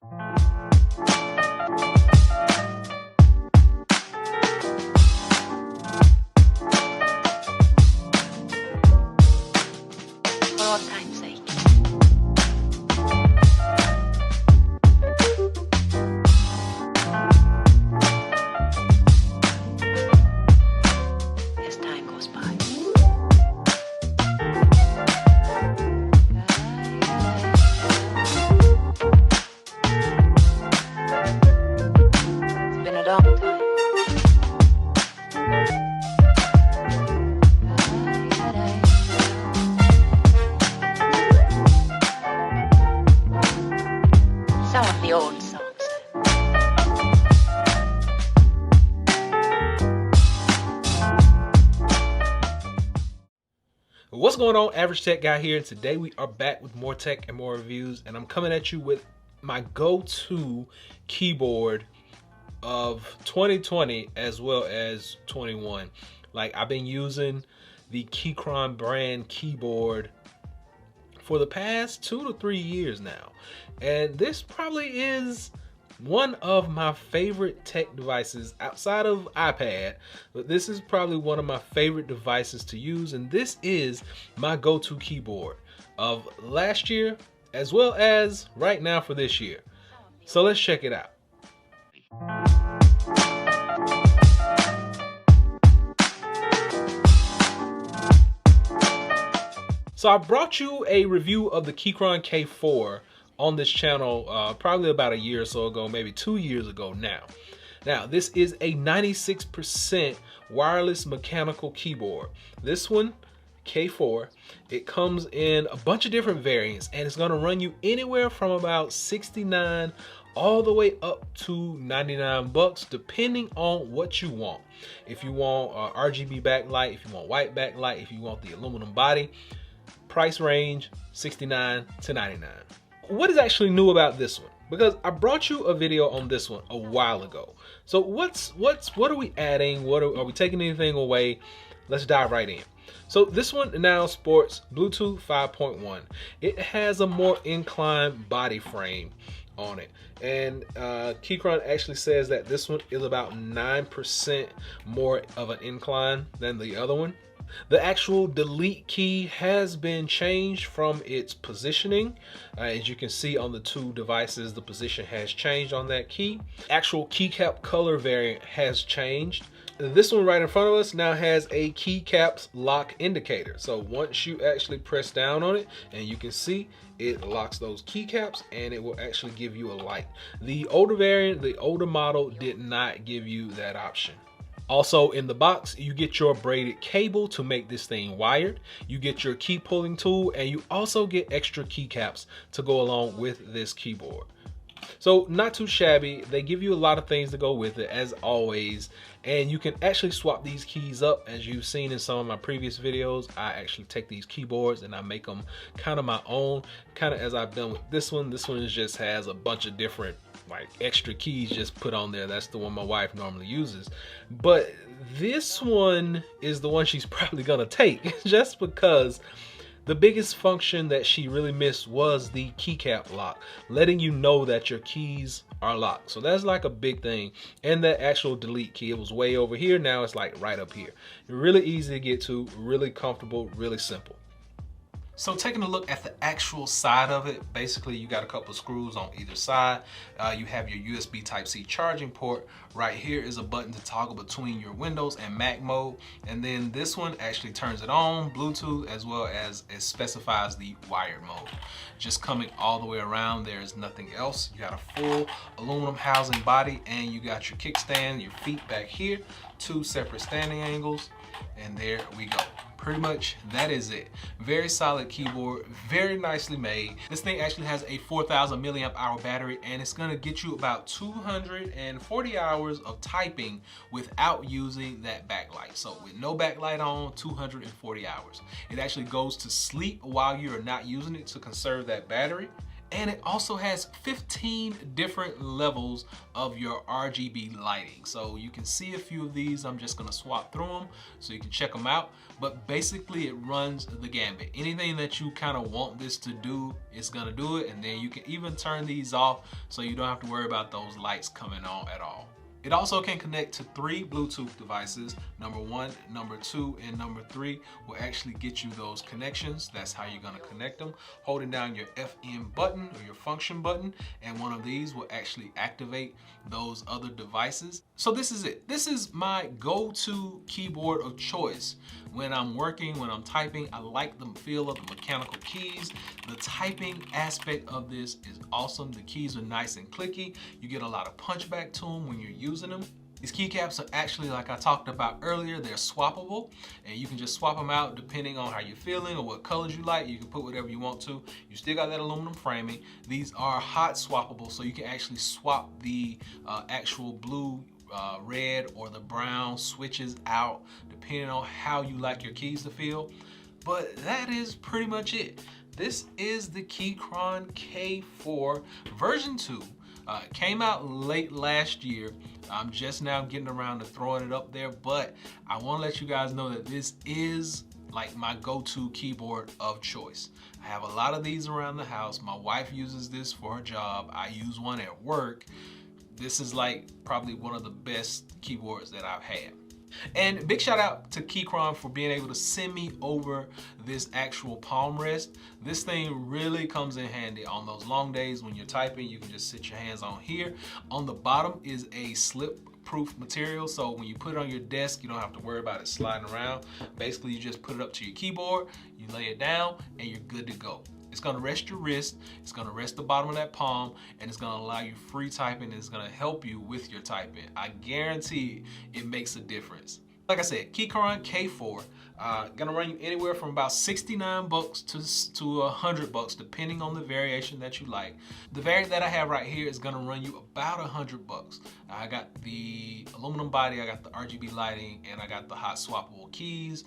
For all time's sake. As time goes by. It's been a long time. Some of the old songs. What's going on, Average Tech Guy here, and today we are back with more tech and more reviews, and I'm coming at you with my go-to keyboard of 2020 as well as 21. Like, I've been using the Keychron brand keyboard for the past 2 to 3 years now, and this probably is one of my favorite tech devices outside of iPad, but this is probably one of my favorite devices to use, and this is my go-to keyboard of last year as well as right now for this year. So let's check it out. So I brought you a review of the Keychron K4 on this channel probably about a year or so ago, maybe 2 years ago now. Now, this is a 96% wireless mechanical keyboard. This one, K4, it comes in a bunch of different variants, and it's gonna run you anywhere from about 69 all the way up to 99 bucks, depending on what you want. If you want RGB backlight, if you want white backlight, if you want the aluminum body, price range 69 to 99. What is actually new about this one? Because I brought you a video on this one a while ago. So what are we adding? Are we taking anything away? Let's dive right in. So this one now sports Bluetooth 5.1. It has a more inclined body frame on it, and Keychron actually says that this one is about 9% more of an incline than the other one. The actual delete key has been changed from its positioning. As you can see on the two devices, the position has changed on that key. Actual keycap color variant has changed. This one right in front of us now has a keycaps lock indicator. So once you actually press down on it, and you can see it locks those keycaps, and it will actually give you a light. The older variant, the older model, did not give you that option. Also in the box, you get your braided cable to make this thing wired. You get your key pulling tool, and you also get extra keycaps to go along with this keyboard. So not too shabby. They give you a lot of things to go with it, as always, and you can actually swap these keys up. As you've seen in some of my previous videos, I actually take these keyboards and I make them kind of my own, kind of as I've done with this one. This one just has a bunch of different like extra keys just put on there. That's the one my wife normally uses, but this one is the one she's probably gonna take just because the biggest function that she really missed was the keycap lock, letting you know that your keys are locked. So that's like a big thing. And that actual delete key, it was way over here, now it's like right up here. Really easy to get to, really comfortable, really simple. So taking a look at the actual side of it, basically you got a couple of screws on either side. You have your USB Type-C charging port. Right here is a button to toggle between your Windows and Mac mode. And then this one actually turns it on, Bluetooth, as well as it specifies the wired mode. Just coming all the way around, there is nothing else. You got a full aluminum housing body, and you got your kickstand, your feet back here, two separate standing angles, and there we go. Pretty much that is it. Very solid keyboard, very nicely made. This thing actually has a 4,000 milliamp hour battery, and it's gonna get you about 240 hours of typing without using that backlight. So with no backlight on, 240 hours. It actually goes to sleep while you're not using it to conserve that battery. And it also has 15 different levels of your RGB lighting. So you can see a few of these. I'm just gonna swap through them so you can check them out. But basically it runs the gambit. Anything that you kind of want this to do, it's gonna do it. And then you can even turn these off so you don't have to worry about those lights coming on at all. It also can connect to 3 Bluetooth devices. Number 1, number 2, and number 3 will actually get you those connections. That's how you're gonna connect them. Holding down your FM button or your function button, and one of these will actually activate those other devices. So this is it. This is my go-to keyboard of choice. When I'm working, when I'm typing, I like the feel of the mechanical keys. The typing aspect of this is awesome. The keys are nice and clicky. You get a lot of punchback to them when you're using them. These keycaps are actually, like I talked about earlier, they're swappable, and you can just swap them out depending on how you're feeling or what colors you like. You can put whatever you want to. You still got that aluminum framing. These are hot swappable, so you can actually swap the actual blue, red, or the brown switches out depending on how you like your keys to feel. But that is pretty much it. This is the Keychron K4 version 2. Came out late last year. I'm just now getting around to throwing it up there, but I want to let you guys know that this is like my go-to keyboard of choice. I have a lot of these around the house. My wife uses this for her job. I use one at work. This is like probably one of the best keyboards that I've had. And big shout out to Keychron for being able to send me over this actual palm rest. This thing really comes in handy on those long days when you're typing. You can just sit your hands on here. On the bottom is a slip-proof material, so when you put it on your desk, you don't have to worry about it sliding around. Basically, you just put it up to your keyboard, you lay it down, and you're good to go. It's gonna rest your wrist, it's gonna rest the bottom of that palm, and it's gonna allow you free typing, and it's gonna help you with your typing. I guarantee it makes a difference. Like I said, Keychron K4, gonna run you anywhere from about 69 bucks to 100 bucks, depending on the variation that you like. The variant that I have right here is gonna run you about 100 bucks. I got the aluminum body, I got the RGB lighting, and I got the hot swappable keys.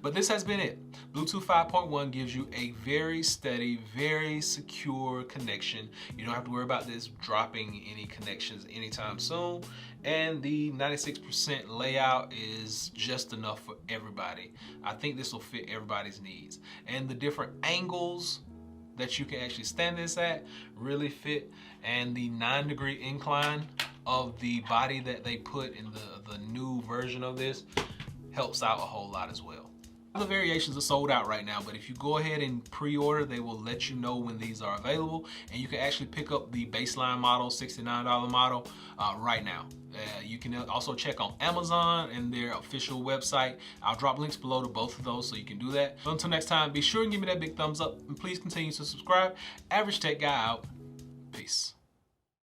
But this has been it. Bluetooth 5.1 gives you a very steady, very secure connection. You don't have to worry about this dropping any connections anytime soon. And the 96% layout is just enough for everybody. I think this will fit everybody's needs. And the different angles that you can actually stand this at really fit. And the 9-degree incline of the body that they put in the new version of this helps out a whole lot as well. The variations are sold out right now, but if you go ahead and pre-order, they will let you know when these are available, and you can actually pick up the baseline model, $69 model, right now. You can also check on Amazon and their official website. I'll drop links below to both of those so you can do that. So until next time, be sure and give me that big thumbs up, and please continue to subscribe. Average Tech Guy out. Peace.